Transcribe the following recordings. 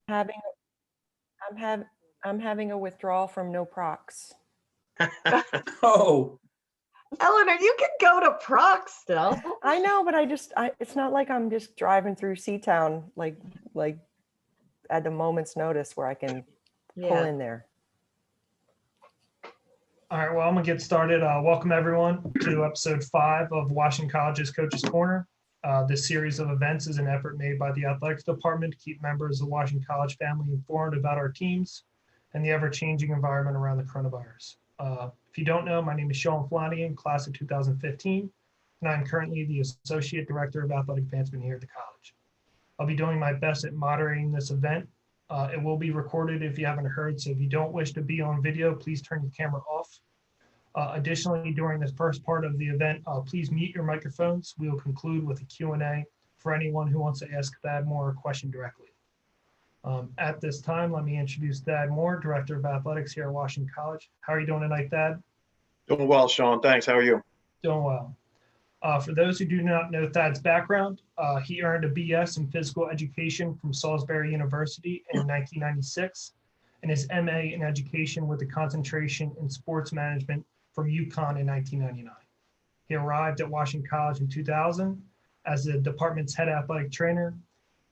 Having, I'm have, I'm having a withdrawal from no procs. Oh, Eleanor, you can go to Proc still. I know, but it's not like I'm just driving through Seatown like at the moment's notice where I can pull in there. all right. Well, I'm gonna get started. Welcome everyone to episode 5 of Washington College's Coach's Corner. This series of events is an effort made by the athletics department to keep members of the Washington College family informed about our teams and the ever-changing environment around the coronavirus. If you don't know, my name is Flanagan, class of 2015, and I'm currently the Associate Director of Athletic Advancement here at the college. I'll be doing my best at moderating this event. It will be recorded if you haven't heard, so if you don't wish to be on video, please turn your camera off. Additionally, during this first part of the event, please mute your microphones. We will conclude with a Q&A for anyone who wants to ask Thad Moore a question directly. At this time, let me introduce Thad Moore, Director of Athletics here at Washington College. How are you doing tonight, Thad? Doing well, Sean. Thanks. How are you? Doing well. For those who do not know Thad's background, he earned a BS in physical education from Salisbury University in 1996 and his MA in education with a concentration in sports management from UConn in 1999. He arrived at Washington College in 2000 as the department's head athletic trainer.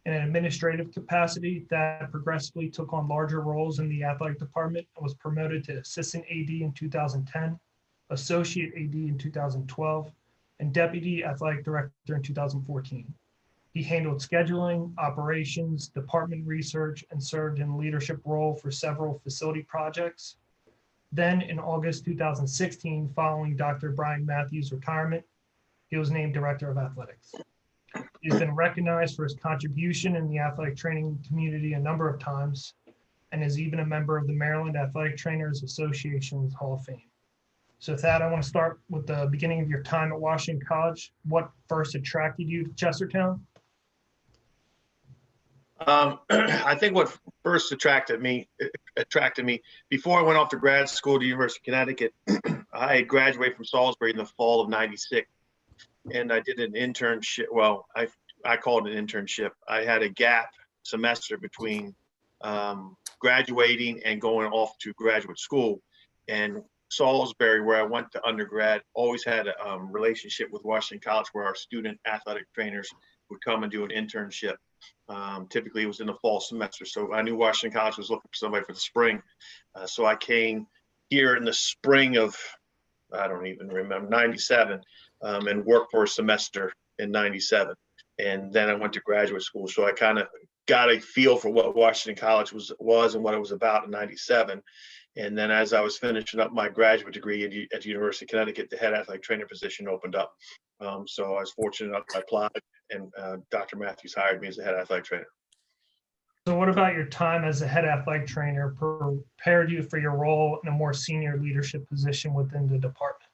In an administrative capacity, Thad progressively took on larger roles in the athletic department and was promoted to assistant AD in 2010, associate AD in 2012, and deputy athletic director in 2014. He handled scheduling, operations, department research, and served in a leadership role for several facility projects. Then in August 2016, following Dr. Brian Matthews' retirement, he was named Director of Athletics. He's been recognized for his contribution in the athletic training community a number of times and is even a member of the Maryland Athletic Trainers Association's Hall of Fame. So Thad, I want to start with the beginning of your time at Washington College. What first attracted you to Chestertown? I think what first attracted me before I went off to grad school at the University of Connecticut. I had graduated from Salisbury in the fall of '96, and I did an internship. Well, I called it an internship. I had a gap semester between graduating and going off to graduate school, and Salisbury, where I went to undergrad, always had a relationship with Washington College where our student athletic trainers would come and do an internship. Typically it was in the fall semester. So I knew Washington College was looking for somebody for the spring. So I came here in the spring of, I don't even remember, 97, and worked for a semester in 97. And then I went to graduate school. So I kind of got a feel for what Washington College was and what it was about in 97. And then as I was finishing up my graduate degree at the University of Connecticut, the head athletic trainer position opened up. So I was fortunate enough to apply, and Dr. Matthews hired me as the head athletic trainer. So what about your time as a head athletic trainer prepared you for your role in a more senior leadership position within the department?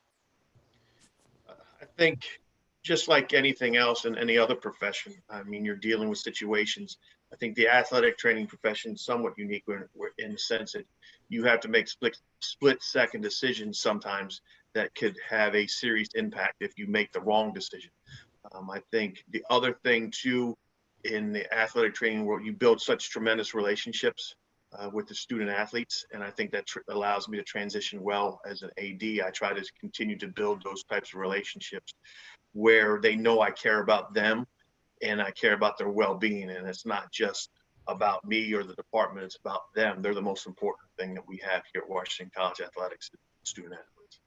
I think just like anything else in any other profession, I mean, you're dealing with situations. I think the athletic training profession is somewhat unique in the sense that you have to make split-second decisions sometimes that could have a serious impact if you make the wrong decision. I think the other thing too, in the athletic training world, you build such tremendous relationships with the student athletes, and I think that allows me to transition well as an AD. I try to continue to build those types of relationships where they know I care about them and I care about their well-being, and it's not just about me or the department, it's about them. They're the most important thing that we have here at Washington College Athletics, student athletes.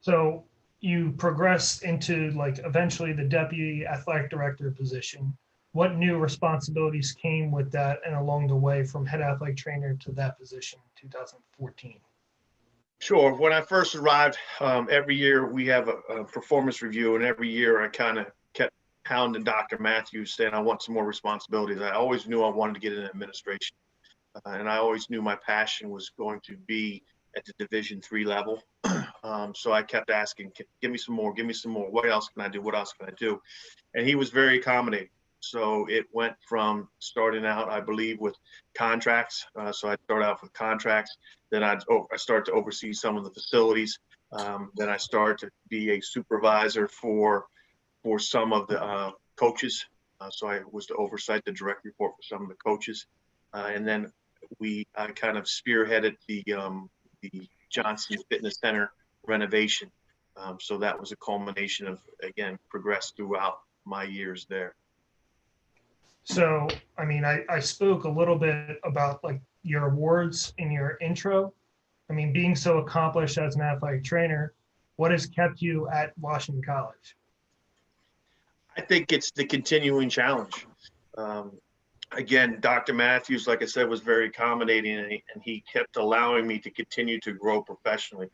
So you progressed into eventually the deputy athletic director position. What new responsibilities came with that and along the way from head athletic trainer to that position in 2014? Sure. When I first arrived, every year we have a performance review, and every year I kind of kept hounding Dr. Matthews saying I want some more responsibilities. I always knew I wanted to get into administration, and I always knew my passion was going to be at the Division III level. So I kept asking, give me some more, what else can I do, what else can I do? And he was very accommodating. So it went from starting out, I believe, with contracts. So I started out with contracts. Then I started to oversee some of the facilities. Then I started to be a supervisor for some of the coaches. So I was to oversight the direct report for some of the coaches. And then I kind of spearheaded the Johnson Fitness Center renovation. So that was a culmination of, again, progress throughout my years there. So, I mean, I spoke a little bit about like your awards in your intro. I mean, being so accomplished as an athletic trainer, what has kept you at Washington College? I think it's the continuing challenge. Again, Dr. Matthews, like I said, was very accommodating, and he kept allowing me to continue to grow professionally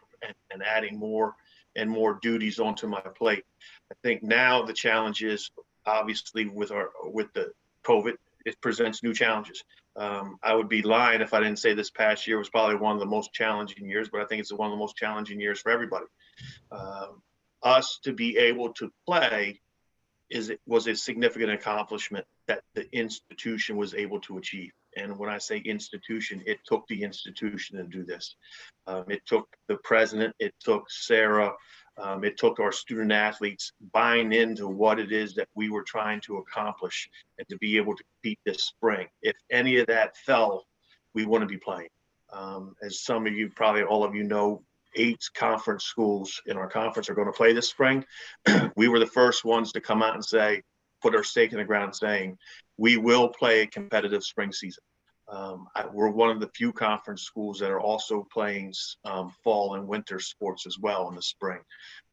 and adding more and more duties onto my plate. I think now the challenge is obviously with the COVID, it presents new challenges. I would be lying if I didn't say this past year was probably one of the most challenging years, but I think it's one of the most challenging years for everybody. Us to be able to play was a significant accomplishment that the institution was able to achieve. And when I say institution, it took the institution to do this. It took the president, it took Sarah, it took our student athletes buying into what it is that we were trying to accomplish and to be able to compete this spring. If any of that fell, we wouldn't be playing. As some of you, probably all of you know, 8 conference schools in our conference are going to play this spring. We were the first ones to come out and say, put our stake in the ground saying, we will play a competitive spring season. We're one of the few conference schools that are also playing fall and winter sports as well in the spring.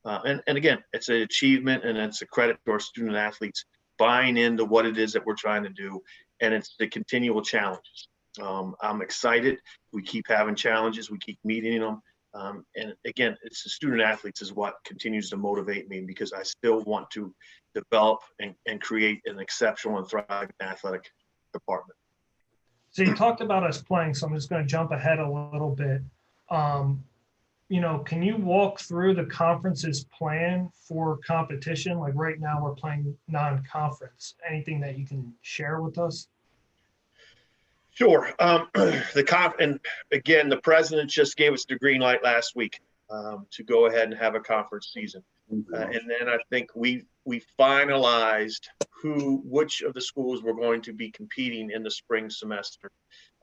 And again, it's an achievement and it's a credit to our student athletes buying into what it is that we're trying to do. And it's the continual challenges. I'm excited. We keep having challenges. We keep meeting them. And again, it's the student athletes is what continues to motivate me because I still want to develop and create an exceptional and thriving athletic department. So you talked about us playing, so I'm just going to jump ahead a little bit. Can you walk through the conference's plan for competition? Like right now we're playing non-conference. Anything that you can share with us? Sure. And again, the president just gave us the green light last week to go ahead and have a conference season. And then I think we finalized which of the schools were going to be competing in the spring semester.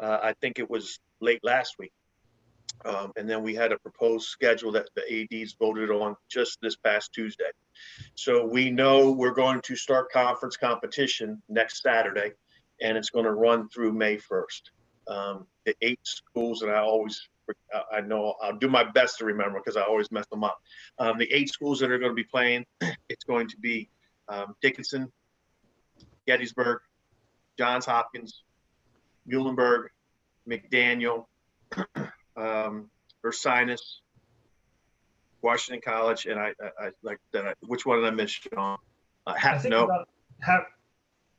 I think it was late last week. And then we had a proposed schedule that the ADs voted on just this past Tuesday. So we know we're going to start conference competition next Saturday. And it's going to run through May 1st. The 8 schools that I know I'll do my best to remember because I always mess them up. The 8 schools that are going to be playing, it's going to be Dickinson, Gettysburg, Johns Hopkins, Muhlenberg, McDaniel, Ursinus, Washington College, and I like that. Which one did I miss, Sean?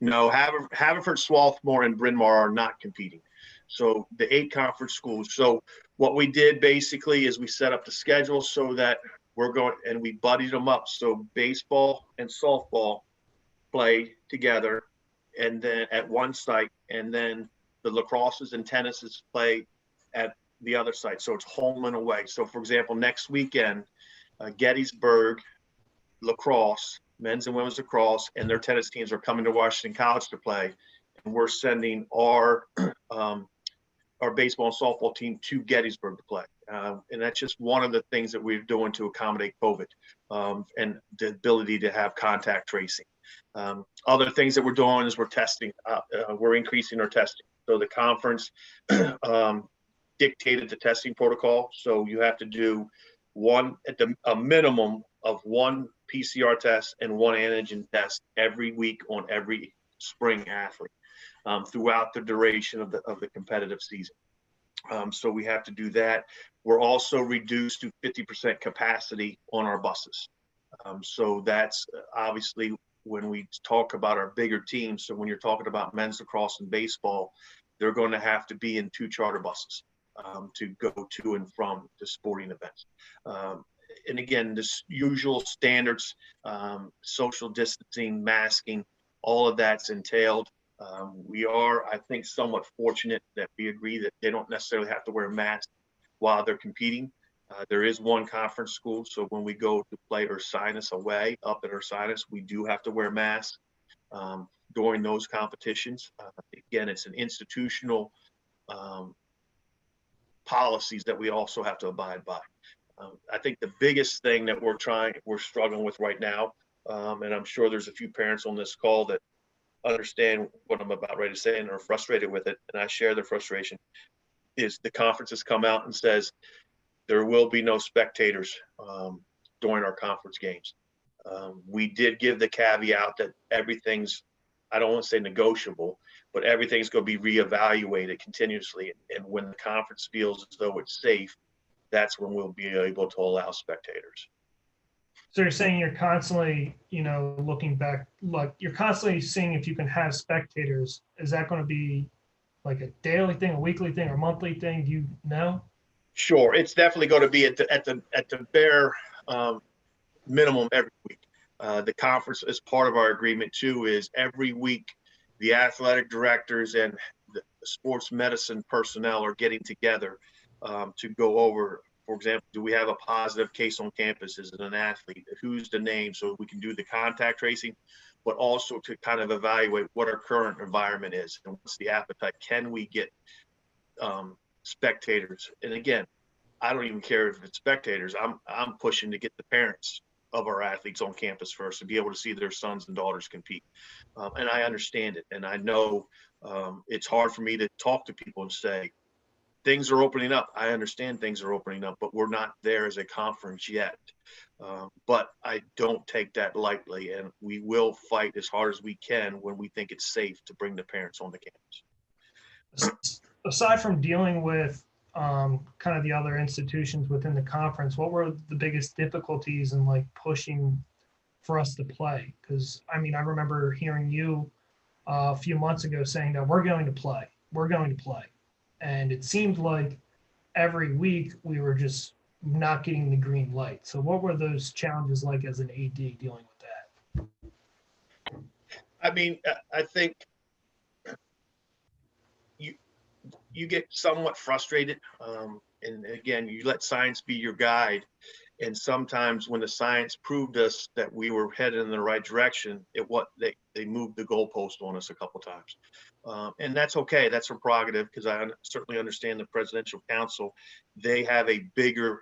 No, Haverford, Swarthmore, and Bryn Mawr are not competing. So the 8 conference schools. So what we did basically is we set up the schedule so that we buddied them up. So baseball and softball play together and then at one site, and then the lacrosses and tennises play at the other site. So it's home and away. So for example, next weekend, Gettysburg lacrosse, men's and women's lacrosse, and their tennis teams are coming to Washington College to play. And we're sending our baseball and softball team to Gettysburg to play. And that's just one of the things that we're doing to accommodate COVID and the ability to have contact tracing. Other things that we're doing is we're testing. We're increasing our testing. So the conference dictated the testing protocol. So you have to do a minimum of 1 PCR test and 1 antigen test every week on every spring athlete throughout the duration of the competitive season. So we have to do that. We're also reduced to 50% capacity on our buses. So that's obviously when we talk about our bigger teams. So when you're talking about men's lacrosse and baseball, they're going to have to be in 2 charter buses to go to and from the sporting events. And again, the usual standards, social distancing, masking, all of that's entailed. We are, I think, somewhat fortunate that we agree that they don't necessarily have to wear masks while they're competing. There is one conference school, so when we go to play Ursinus away, up at Ursinus, we do have to wear masks. during those competitions. Again, it's an institutional policies that we also have to abide by. I think the biggest thing that we're struggling with right now, and I'm sure there's a few parents on this call that understand what I'm about ready to say and are frustrated with it, and I share their frustration, is the conference has come out and says there will be no spectators during our conference games. We did give the caveat that everything's, I don't want to say negotiable, but everything's going to be reevaluated continuously. And when the conference feels as though it's safe, that's when we'll be able to allow spectators. So you're saying you're constantly, looking back, like you're constantly seeing if you can have spectators. Is that going to be like a daily thing, a weekly thing, or monthly thing? Do you know? Sure, it's definitely going to be at the bare minimum every week. The conference, as part of our agreement too, is every week the athletic directors and the sports medicine personnel are getting together to go over, for example, do we have a positive case on campus? Is it an athlete? Who's the name? So we can do the contact tracing, but also to kind of evaluate what our current environment is and what's the appetite. Can we get spectators? And again, I don't even care if it's spectators. I'm pushing to get the parents of our athletes on campus first to be able to see their sons and daughters compete. And I understand it. And I know it's hard for me to talk to people and say, things are opening up. I understand things are opening up, but we're not there as a conference yet. But I don't take that lightly, and we will fight as hard as we can when we think it's safe to bring the parents on the campus. Aside from dealing with kind of the other institutions within the conference, what were the biggest difficulties in like pushing for us to play? Because I remember hearing you a few months ago saying that we're going to play. And it seemed like every week we were just not getting the green light. So what were those challenges like as an AD dealing with that? I think you get somewhat frustrated. And again, you let science be your guide. And sometimes when the science proved us that we were headed in the right direction, they moved the goalpost on us a couple times. And that's okay. That's a prerogative, because I certainly understand the Presidential Council. They have a bigger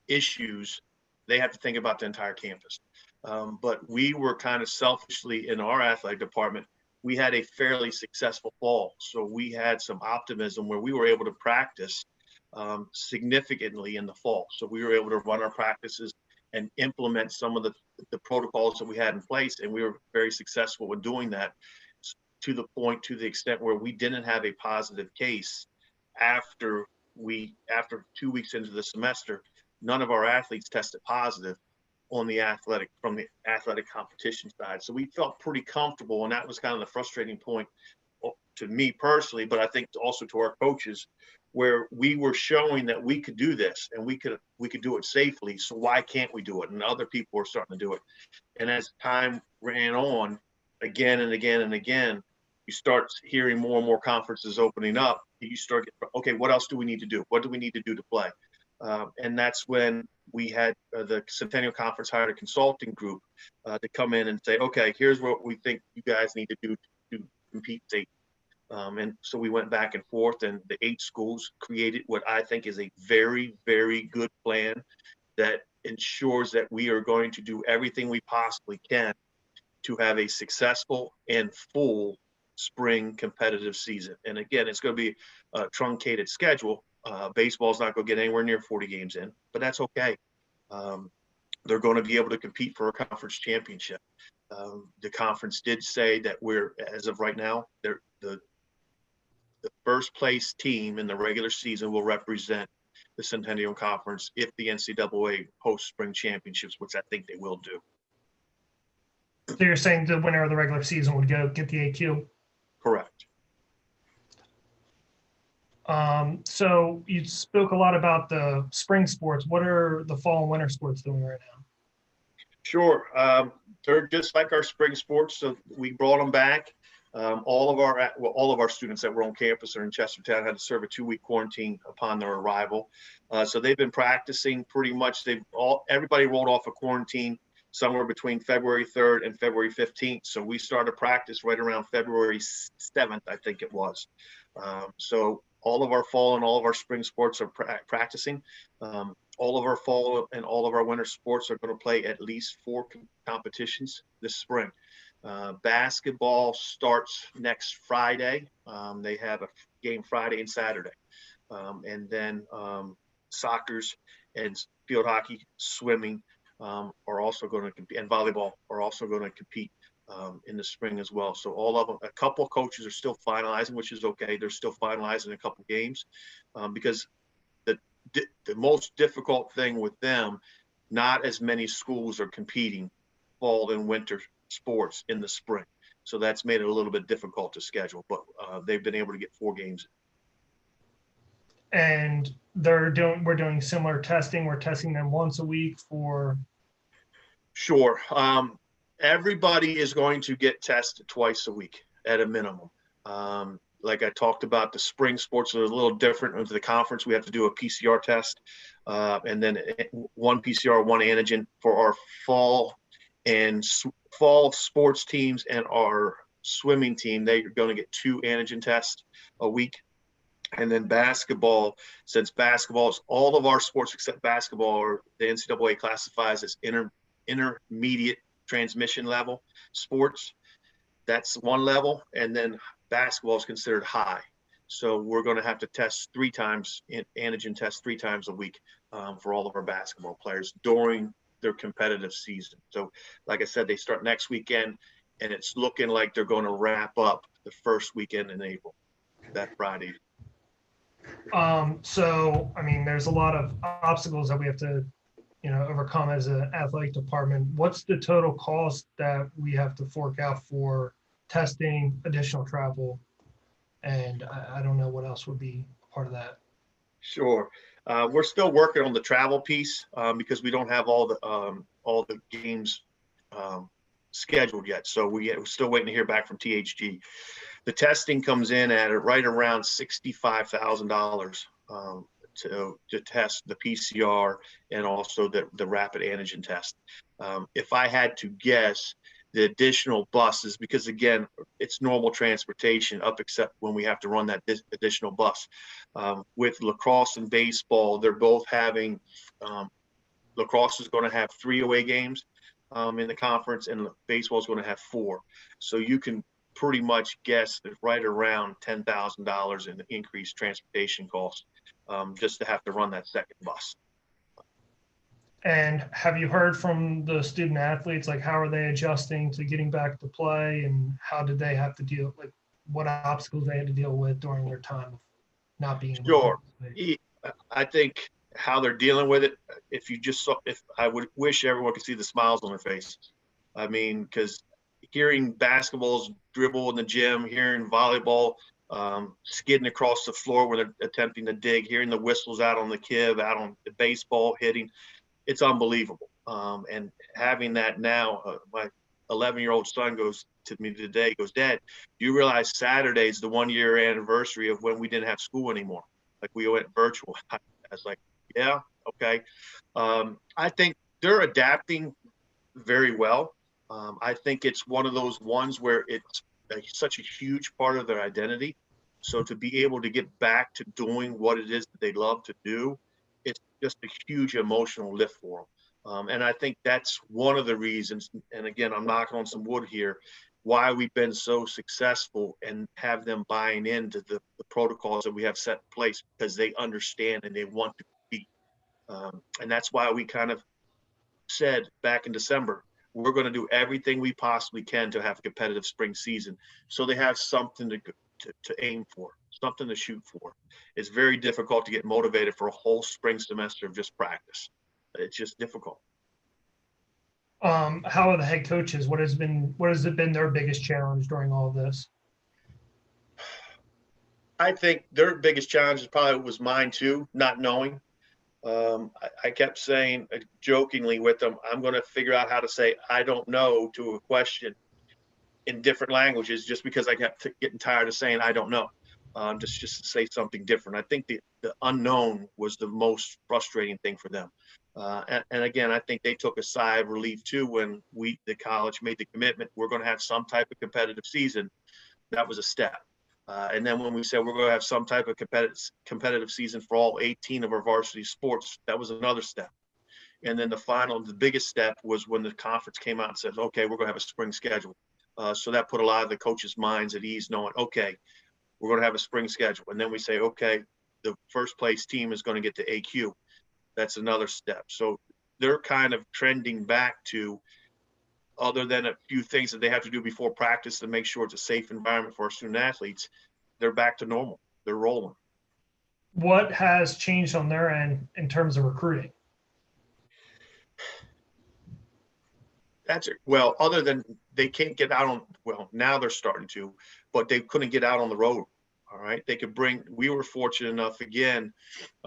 issues. They have to think about the entire campus. But we were kind of selfishly in our athletic department. We had a fairly successful fall. So we had some optimism where we were able to practice significantly in the fall. So we were able to run our practices and implement some of the protocols that we had in place. And we were very successful in doing that, to the extent where we didn't have a positive case after 2 weeks into the semester. None of our athletes tested positive from the athletic competition side. So we felt pretty comfortable. And that was kind of the frustrating point to me personally, but I think also to our coaches, where we were showing that we could do this and we could do it safely. So why can't we do it? And other people were starting to do it. And as time ran on, again and again and again, you start hearing more and more conferences opening up. You start getting, okay, what else do we need to do? What do we need to do to play? And that's when we had the Centennial Conference hired a consulting group to come in and say, okay, here's what we think you guys need to do to compete safely. And so we went back and forth, and the 8 schools created what I think is a very, very good plan that ensures that we are going to do everything we possibly can to have a successful and full spring competitive season. And again, it's going to be a truncated schedule. Baseball's not going to get anywhere near 40 games in, but that's okay. They're going to be able to compete for a conference championship. The conference did say that as of right now, the first place team in the regular season will represent the Centennial Conference if the NCAA hosts spring championships, which I think they will do. So you're saying the winner of the regular season would go get the AQ? Correct. So you spoke a lot about the spring sports. What are the fall and winter sports doing right now? Sure. They're just like our spring sports. So we brought them back. All of our students that were on campus or in Chestertown had to serve a 2-week quarantine upon their arrival. So they've been practicing pretty much. Everybody rolled off a quarantine somewhere between February 3rd and February 15th. So we started practice right around February 7th, I think it was. So all of our fall and all of our spring sports are practicing. All of our fall and all of our winter sports are going to play at least 4 competitions this spring. Basketball starts next Friday. They have a game Friday and Saturday. And then soccer's and field hockey, swimming are also going to compete, and volleyball are also going to compete in the spring as well. So all of them, a couple of coaches are still finalizing, which is okay. They're still finalizing a couple games because the most difficult thing with them, not as many schools are competing fall and winter sports in the spring. So that's made it a little bit difficult to schedule, but they've been able to get 4 games. And we're doing similar testing. We're testing them once a week for. Sure. Everybody is going to get tested twice a week at a minimum. Like I talked about, the spring sports are a little different. Into the conference, we have to do a PCR test, and then 1 PCR, 1 antigen for our fall sports teams and our swimming team. They're going to get 2 antigen tests a week. And then basketball, since basketball is all of our sports except basketball, or the NCAA classifies as intermediate transmission level sports. That's 1 level, and then basketball is considered high. So we're going to have to test 3 times, antigen test 3 times a week for all of our basketball players during their competitive season. So like I said, they start next weekend, and it's looking like they're going to wrap up the first weekend in April, that Friday. So, I mean, there's a lot of obstacles that we have to, overcome as an athletic department. What's the total cost that we have to fork out for testing, additional travel? And I don't know what else would be part of that. Sure. We're still working on the travel piece because we don't have all the games scheduled yet. So we're still waiting to hear back from THG. The testing comes in at right around $65,000 to test the PCR and also the rapid antigen test. If I had to guess, the additional buses, because again, it's normal transportation up except when we have to run that additional bus. With lacrosse and baseball, they're both having, lacrosse is going to have 3 away games in the conference, and baseball is going to have 4. So you can pretty much guess that right around $10,000 in increased transportation costs just to have to run that second bus. And have you heard from the student athletes, like how are they adjusting to getting back to play, and how did they have to deal, like what obstacles they had to deal with during their time of not being able Sure. to play? I think how they're dealing with it, if I would wish everyone could see the smiles on their faces. I mean, because hearing basketballs dribble in the gym, hearing volleyball skidding across the floor when they're attempting to dig, hearing the whistles out on the kib, out on the baseball hitting, it's unbelievable. And having that now, my 11-year-old son goes to me today, goes, "Dad, do you realize Saturday's the 1-year anniversary of when we didn't have school anymore? Like we went virtual." I was like, "Yeah, okay." I think they're adapting very well. I think it's one of those ones where it's such a huge part of their identity. So to be able to get back to doing what it is that they love to do, it's just a huge emotional lift for them. And I think that's one of the reasons, and again, I'm knocking on some wood here, why we've been so successful and have them buying into the protocols that we have set in place, because they understand and they want to compete. And that's why we kind of said back in December, we're going to do everything we possibly can to have a competitive spring season, so they have something to aim for, something to shoot for. It's very difficult to get motivated for a whole spring semester of just practice. It's just difficult. How are the head coaches? What has it been their biggest challenge during all of this? I think their biggest challenge probably was mine too, not knowing. I kept saying jokingly with them, I'm going to figure out how to say "I don't know" to a question in different languages, just because I kept getting tired of saying "I don't know." Just to say something different. I think the unknown was the most frustrating thing for them. And again, I think they took a sigh of relief too when the college made the commitment, we're going to have some type of competitive season. That was a step. And then when we said we're going to have some type of competitive season for all 18 of our varsity sports, that was another step. And then the biggest step was when the conference came out and said, okay, we're going to have a spring schedule. So that put a lot of the coaches' minds at ease, knowing, okay, we're going to have a spring schedule. And then we say, okay, the first place team is going to get to AQ. That's another step. So they're kind of trending back to, other than a few things that they have to do before practice to make sure it's a safe environment for our student athletes, they're back to normal. They're rolling. What has changed on their end in terms of recruiting? That's it. Well, other than they can't get out on, well, now they're starting to, but they couldn't get out on the road. All right. We were fortunate enough, again,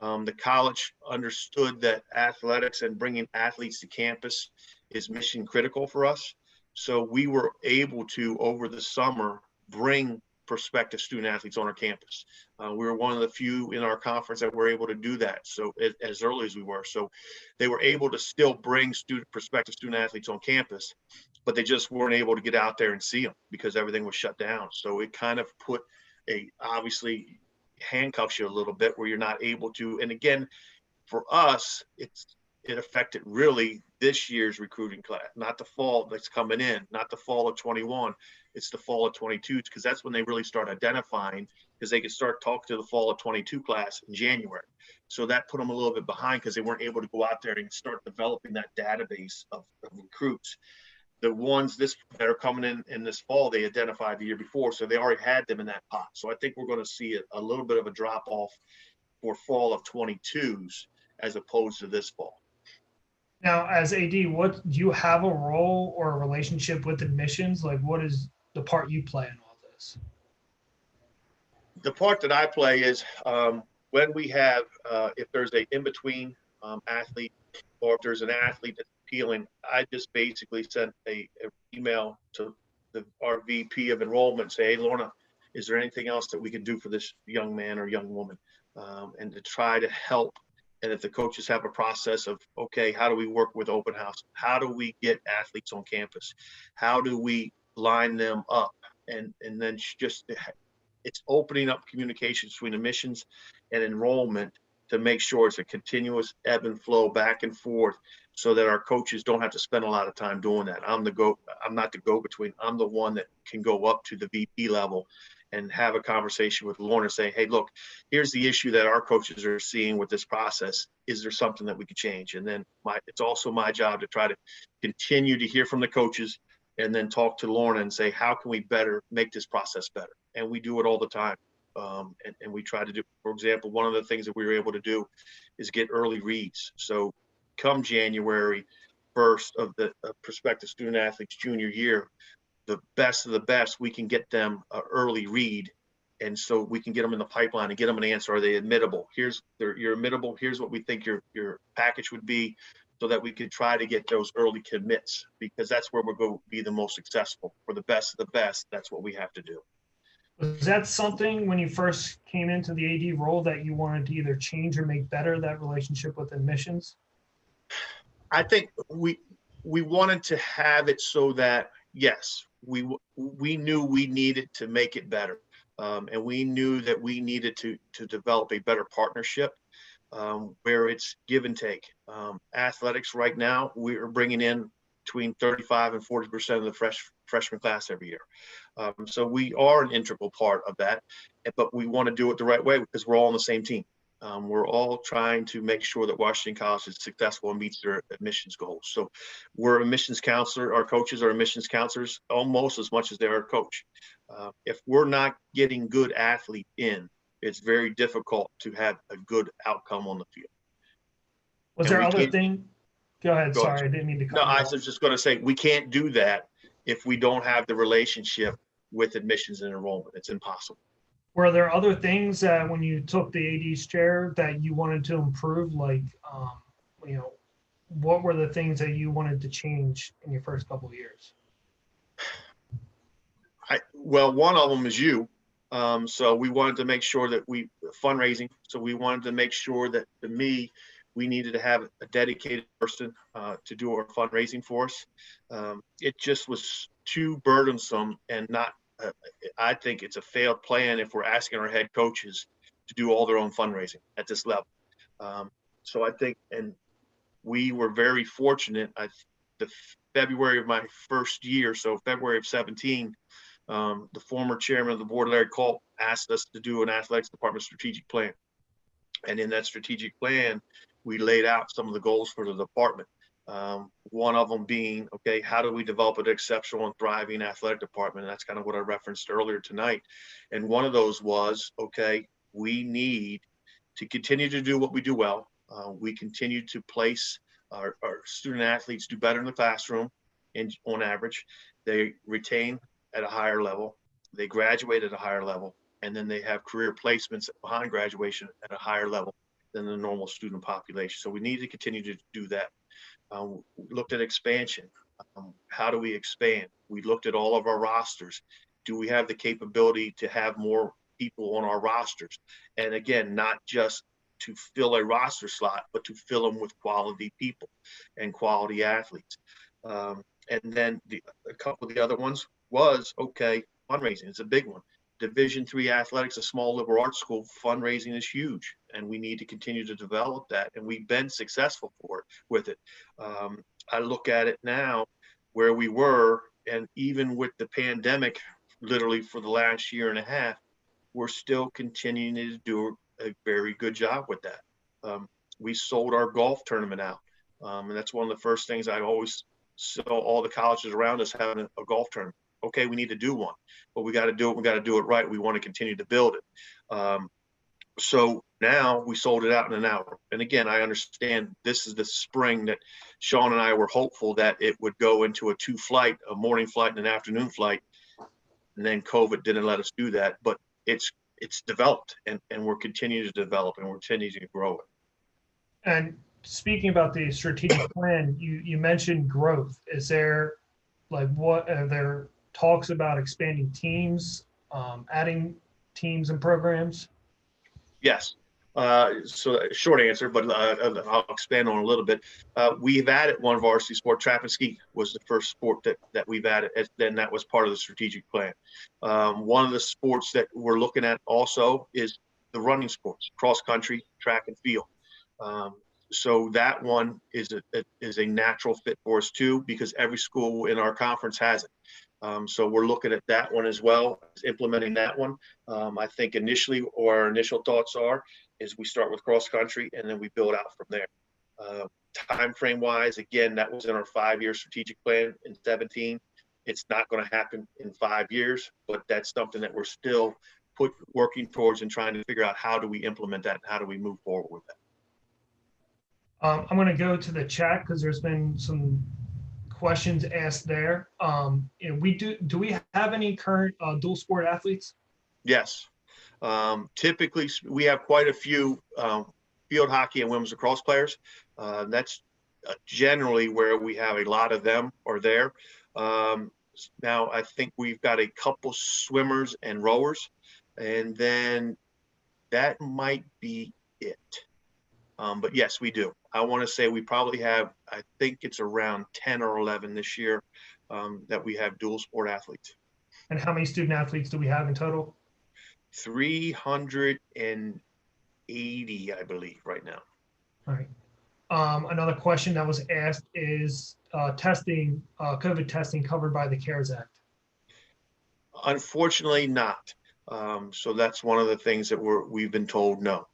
the college understood that athletics and bringing athletes to campus is mission critical for us. So we were able to, over the summer, bring prospective student athletes on our campus. We were one of the few in our conference that were able to do that. So as early as we were, so they were able to still bring prospective student athletes on campus, but they just weren't able to get out there and see them because everything was shut down. So it kind of obviously handcuffs you a little bit where you're not able to. And again, for us, it affected really this year's recruiting class, not the fall that's coming in, not the fall of 21. It's the fall of 22, because that's when they really start identifying, because they could start talking to the fall of 22 class in January. So that put them a little bit behind because they weren't able to go out there and start developing that database of recruits. The ones that are coming in this fall, they identified the year before, so they already had them in that pot. So I think we're going to see a little bit of a drop off for fall of 22s as opposed to this fall. Now, as AD, do you have a role or a relationship with admissions? Like, what is the part you play in all this? The part that I play is when we have, if there's a in-between athlete, or if there's an athlete that's appealing, I just basically sent a email to our VP of enrollment, say, hey, Lorna, is there anything else that we can do for this young man or young woman? And to try to help. And if the coaches have a process of, okay, how do we work with open house? How do we get athletes on campus? How do we line them up? And then it's opening up communications between admissions and enrollment to make sure it's a continuous ebb and flow back and forth, so that our coaches don't have to spend a lot of time doing that. I'm not the go-between. I'm the one that can go up to the VP level and have a conversation with Lorna saying, hey, look, here's the issue that our coaches are seeing with this process. Is there something that we could change? And then it's also my job to try to continue to hear from the coaches and then talk to Lorna and say, how can we better make this process better? And we do it all the time. And we try to do, for example, one of the things that we were able to do is get early reads. So come January 1st of the prospective student athletes junior year, the best of the best, we can get them an early read. And so we can get them in the pipeline and get them an answer. Are they admittable? You're admittable. Here's what we think your package would be, so that we could try to get those early commits, because that's where we're going to be the most successful. For the best of the best, that's what we have to do. Was that something when you first came into the AD role that you wanted to either change or make better, that relationship with admissions? I think we wanted to have it so that, yes, we knew we needed to make it better. And we knew that we needed to develop a better partnership where it's give and take. Athletics right now, we're bringing in between 35 and 40% of the freshman class every year. So we are an integral part of that, but we want to do it the right way because we're all on the same team. We're all trying to make sure that Washington College is successful and meets their admissions goals. So we're admissions counselor. Our coaches are admissions counselors almost as much as they're a coach. If we're not getting good athlete in, it's very difficult to have a good outcome on the field. Was there other thing? Go ahead. Sorry, I didn't mean to cut you off. I was just going to say, we can't do that if we don't have the relationship with admissions and enrollment. It's impossible. Were there other things that when you took the AD's chair that you wanted to improve? Like, what were the things that you wanted to change in your first couple of years? Well, one of them is you. So we wanted to make sure that fundraising. So we wanted to make sure that, to me, we needed to have a dedicated person to do our fundraising for us. It just was too burdensome and not, I think it's a failed plan if we're asking our head coaches to do all their own fundraising at this level. So I think, and we were very fortunate. The February of my first year, so February of 17, the former chairman of the board, Larry Culp, asked us to do an athletics department strategic plan. And in that strategic plan, we laid out some of the goals for the department. One of them being, okay, how do we develop an exceptional and thriving athletic department? And that's kind of what I referenced earlier tonight. And one of those was, okay, we need to continue to do what we do well. We continue to place our student athletes do better in the classroom, and on average, they retain at a higher level, they graduate at a higher level, and then they have career placements behind graduation at a higher level than the normal student population. So we need to continue to do that. We looked at expansion. How do we expand? We looked at all of our rosters. Do we have the capability to have more people on our rosters? And again, not just to fill a roster slot, but to fill them with quality people and quality athletes. And then a couple of the other ones was, okay, fundraising is a big one. Division III athletics, a small liberal arts school, fundraising is huge, and we need to continue to develop that. And we've been successful with it. I look at it now where we were, and even with the pandemic, literally for the last year and a half, we're still continuing to do a very good job with that. We sold our golf tournament out, and that's one of the first things I always saw all the colleges around us having a golf tournament. Okay, we need to do one, but we got to do it. We got to do it right. We want to continue to build it. So now we sold it out in an hour. And again, I understand this is the spring that Sean and I were hopeful that it would go into a a morning flight and an afternoon flight. And then COVID didn't let us do that, but it's developed, and we're continuing to develop, and we're continuing to grow it. And speaking about the strategic plan, you mentioned growth. Is there, what are there talks about expanding teams, adding teams and programs? Yes. So short answer, but I'll expand on it a little bit. We've added one varsity sport. Track and ski was the first sport that we've added, and then that was part of the strategic plan. One of the sports that we're looking at also is the running sports, cross country, track and field. So that one is a natural fit for us too, because every school in our conference has it. So we're looking at that one as well, implementing that one. I think initially, or our initial thoughts is we start with cross country and then we build out from there. Time frame wise, again, that was in our 5-year strategic plan in 17. It's not going to happen in 5 years, but that's something that we're still working towards and trying to figure out how do we implement that and how do we move forward with that. I'm going to go to the chat because there's been some questions asked there. Do we have any current dual sport athletes? Yes. Typically, we have quite a few field hockey and women's lacrosse players. That's generally where we have a lot of them are there. Now, I think we've got a couple swimmers and rowers, and then that might be it. But yes, we do. I want to say we probably have, I think it's around 10 or 11 this year that we have dual sport athletes. And how many student athletes do we have in total? 380, I believe, right now. All right. Another question that was asked is testing, COVID testing covered by the CARES Act? Unfortunately not. So that's one of the things that we've been told no.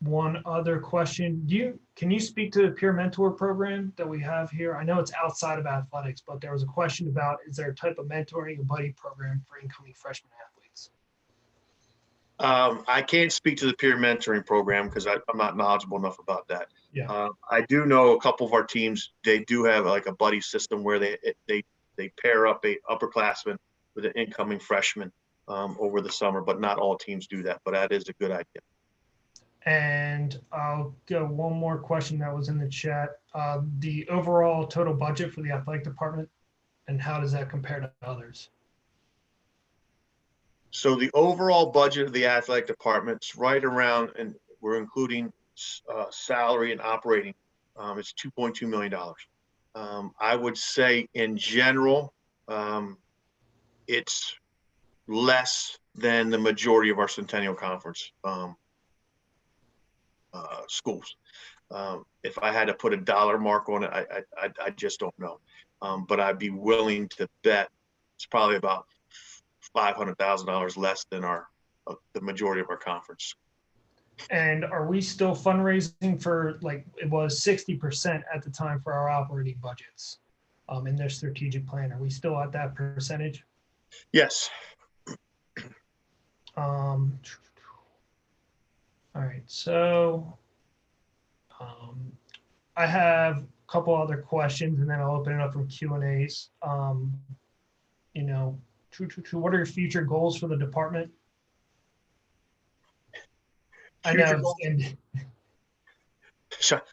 One other question, can you speak to the peer mentor program that we have here? I know it's outside of athletics, but there was a question about, is there a type of mentoring or buddy program for incoming freshman athletes? I can't speak to the peer mentoring program because I'm not knowledgeable enough about that. Yeah. I do know a couple of our teams, they do have like a buddy system where they pair up a upperclassman with an incoming freshman over the summer, but not all teams do that, but that is a good idea. And I'll go one more question that was in the chat. The overall total budget for the athletic department, and how does that compare to others? So the overall budget of the athletic department's right around, and we're including salary and operating. It's $2.2 million. I would say in general, it's less than the majority of our Centennial Conference schools. If I had to put a dollar mark on it, I just don't know. But I'd be willing to bet it's probably about $500,000 less than the majority of our conference. And are we still fundraising for, like, it was 60% at the time for our operating budgets in their strategic plan? Are we still at that percentage? Yes. All right, so I have a couple other questions, and then I'll open it up for Q&As. You know, what are your future goals for the department? I know.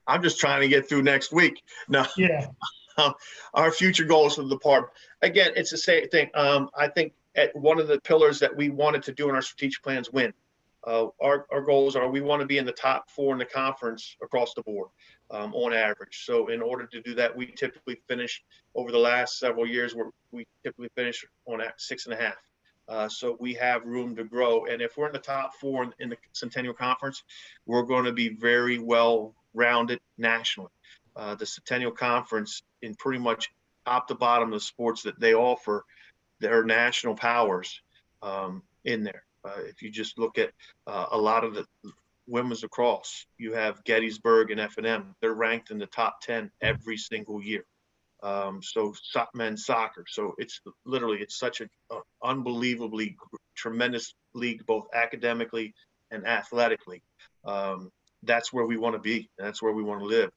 I'm just trying to get through next week. No. Yeah. Our future goals for the department. Again, it's the same thing. I think at one of the pillars that we wanted to do in our strategic plans win. Our goals are we want to be in the top 4 in the conference across the board on average. So in order to do that, we typically finish over the last several years we typically finish on at 6.5. So we have room to grow. And if we're in the top 4 in the Centennial Conference, we're going to be very well rounded nationally. The Centennial Conference, in pretty much top to bottom of the sports that they offer, there are national powers in there. If you just look at a lot of the women's lacrosse, you have Gettysburg and F&M. They're ranked in the top 10 every single year. So men's soccer. So it's such an unbelievably tremendous league, both academically and athletically. That's where we want to be. And that's where we want to live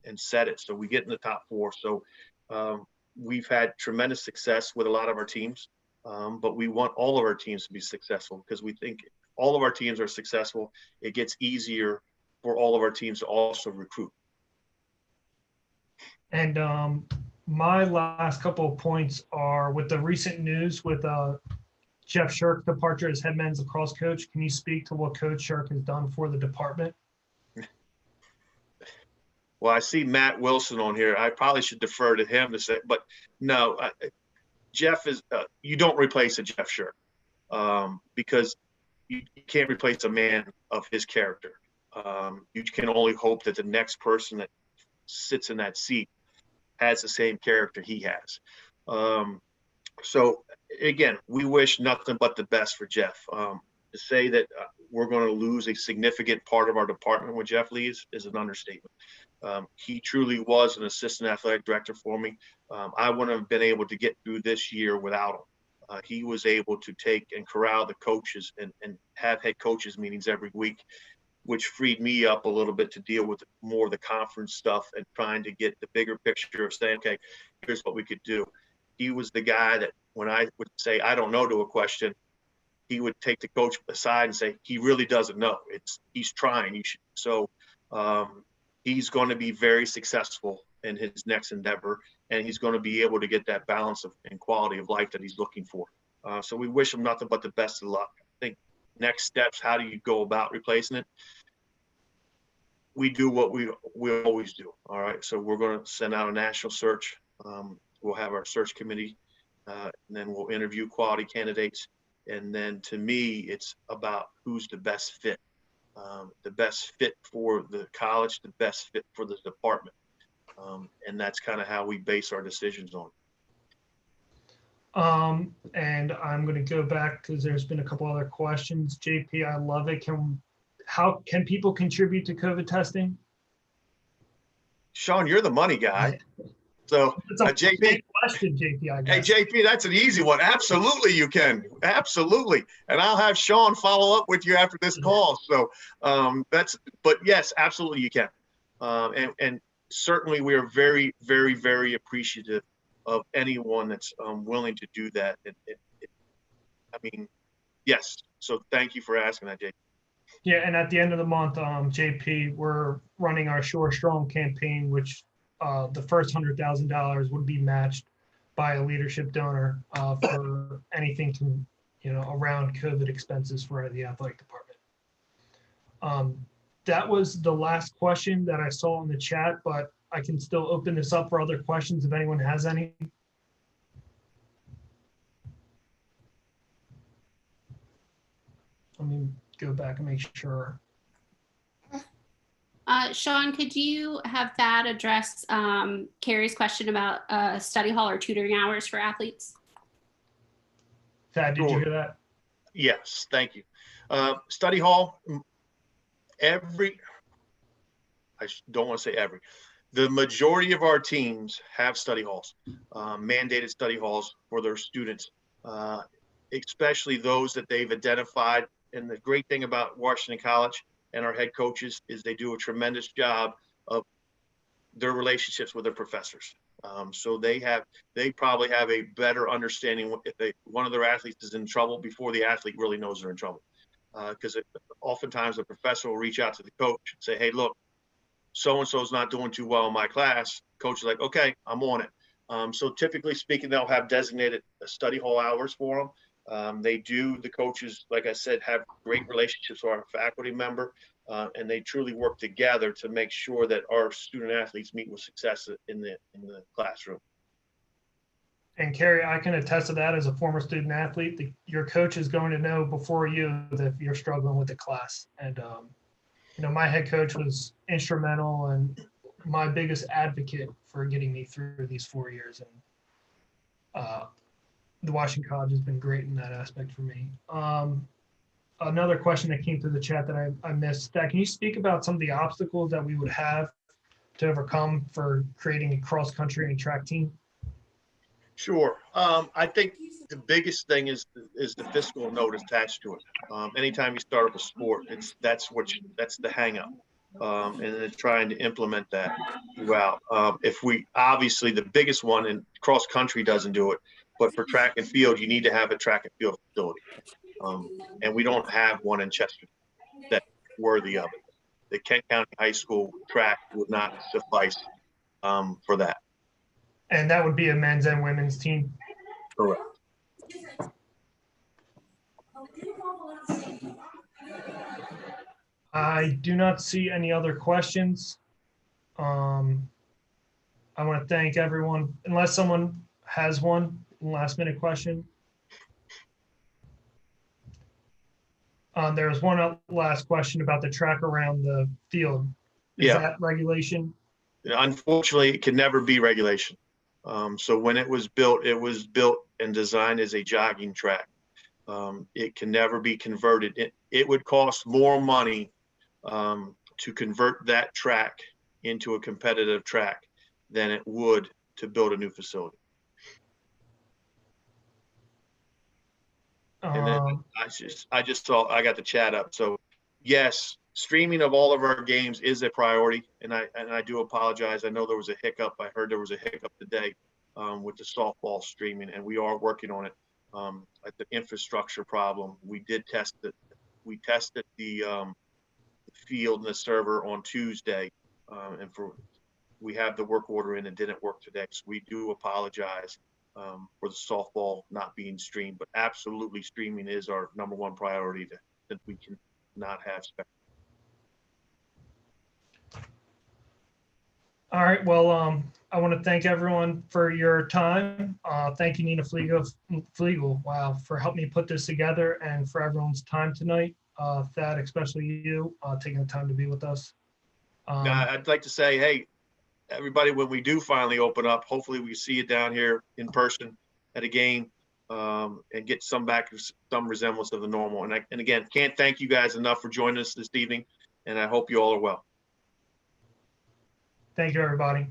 and set it. So we get in the top 4. So we've had tremendous success with a lot of our teams, but we want all of our teams to be successful because we think all of our teams are successful. It gets easier for all of our teams to also recruit. And my last couple of points are with the recent news with Jeff Sherk's departure as head men's lacrosse coach. Can you speak to what Coach Sherk has done for the department? Well, I see Matt Wilson on here. I probably should defer to him to say, but no, Jeff is, you don't replace a Jeff Sherk because you can't replace a man of his character. You can only hope that the next person that sits in that seat has the same character he has. So again, we wish nothing but the best for Jeff. To say that we're going to lose a significant part of our department when Jeff leaves is an understatement. He truly was an assistant athletic director for me. I wouldn't have been able to get through this year without him. He was able to take and corral the coaches and have head coaches meetings every week, which freed me up a little bit to deal with more of the conference stuff and trying to get the bigger picture of saying, okay, here's what we could do. He was the guy that when I would say, I don't know to a question, he would take the coach aside and say, he really doesn't know. He's trying. You should. So he's going to be very successful in his next endeavor, and he's going to be able to get that balance and quality of life that he's looking for. So we wish him nothing but the best of luck. I think next steps, how do you go about replacing it? We do what we always do. All right. So we're going to send out a national search. We'll have our search committee, and then we'll interview quality candidates. And then to me, it's about who's the best fit for the college, the best fit for the department. And that's kind of how we base our decisions on. And I'm going to go back because there's been a couple other questions. JP, I love it. How can people contribute to COVID testing? Sean, you're the money guy. So JP, question, JP, I guess. Hey, JP, that's an easy one. Absolutely, you can. Absolutely. And I'll have Sean follow up with you after this call. So but yes, absolutely you can. And certainly we are very, very, very appreciative of anyone that's willing to do that. I mean, yes. So thank you for asking that, JP. Yeah, and at the end of the month, JP, we're running our Shore Strong campaign, which the first $100,000 would be matched by a leadership donor for anything around COVID expenses for the athletic department. that was the last question that I saw in the chat, but I can still open this up for other questions if anyone has any. Let me go back and make sure. Sean, could you have Thad address Carrie's question about study hall or tutoring hours for athletes? Thad, did you hear that? Yes, thank you. Study hall, don't want to say every, the majority of our teams have study halls, mandated study halls for their students, especially those that they've identified. And the great thing about Washington College and our head coaches is they do a tremendous job of their relationships with their professors. So they probably have a better understanding if one of their athletes is in trouble before the athlete really knows they're in trouble. Because oftentimes the professor will reach out to the coach and say, hey, look, so-and-so is not doing too well in my class. Coach is like, okay, I'm on it. So typically speaking, they'll have designated study hall hours for them. The coaches, like I said, have great relationships with our faculty member, and they truly work together to make sure that our student athletes meet with success in the classroom. And Carrie, I can attest to that as a former student athlete. Your coach is going to know before you that you're struggling with the class. And, my head coach was instrumental and my biggest advocate for getting me through these 4 years. And the Washington College has been great in that aspect for me. Another question that came through the chat that I missed, can you speak about some of the obstacles that we would have to overcome for creating a cross-country and track team? Sure. I think the biggest thing is the fiscal note attached to it. Anytime you start up a sport, that's the hang up. And then trying to implement that throughout. Obviously the biggest one, and cross country doesn't do it, but for track and field, you need to have a track and field facility. And we don't have one in Chester that's worthy of it. The Kent County High School track would not suffice for that. And that would be a men's and women's team? Correct. I do not see any other questions. I want to thank everyone, unless someone has one last minute question. There's one last question about the track around the field. Is that regulation? Unfortunately, it can never be regulation. So when it was built and designed as a jogging track. It can never be converted. It would cost more money to convert that track into a competitive track than it would to build a new facility. And then I just saw, I got the chat up. So yes, streaming of all of our games is a priority. And I do apologize. I know there was a hiccup. I heard there was a hiccup today with the softball streaming, and we are working on it. At the infrastructure problem, we did test it. We tested the field and the server on Tuesday, and we have the work order in. It didn't work today, so we do apologize for the softball not being streamed. But absolutely, streaming is our #1 priority that we can not have spectrum. All right. Well, I want to thank everyone for your time. Thank you, Nina Flegel, wow, for helping me put this together and for everyone's time tonight. Thad, especially you, taking the time to be with us. I'd like to say, hey, everybody, when we do finally open up, hopefully we see you down here in person at a game and get some resemblance of the normal. And again, can't thank you guys enough for joining us this evening, and I hope you all are well. Thank you, everybody.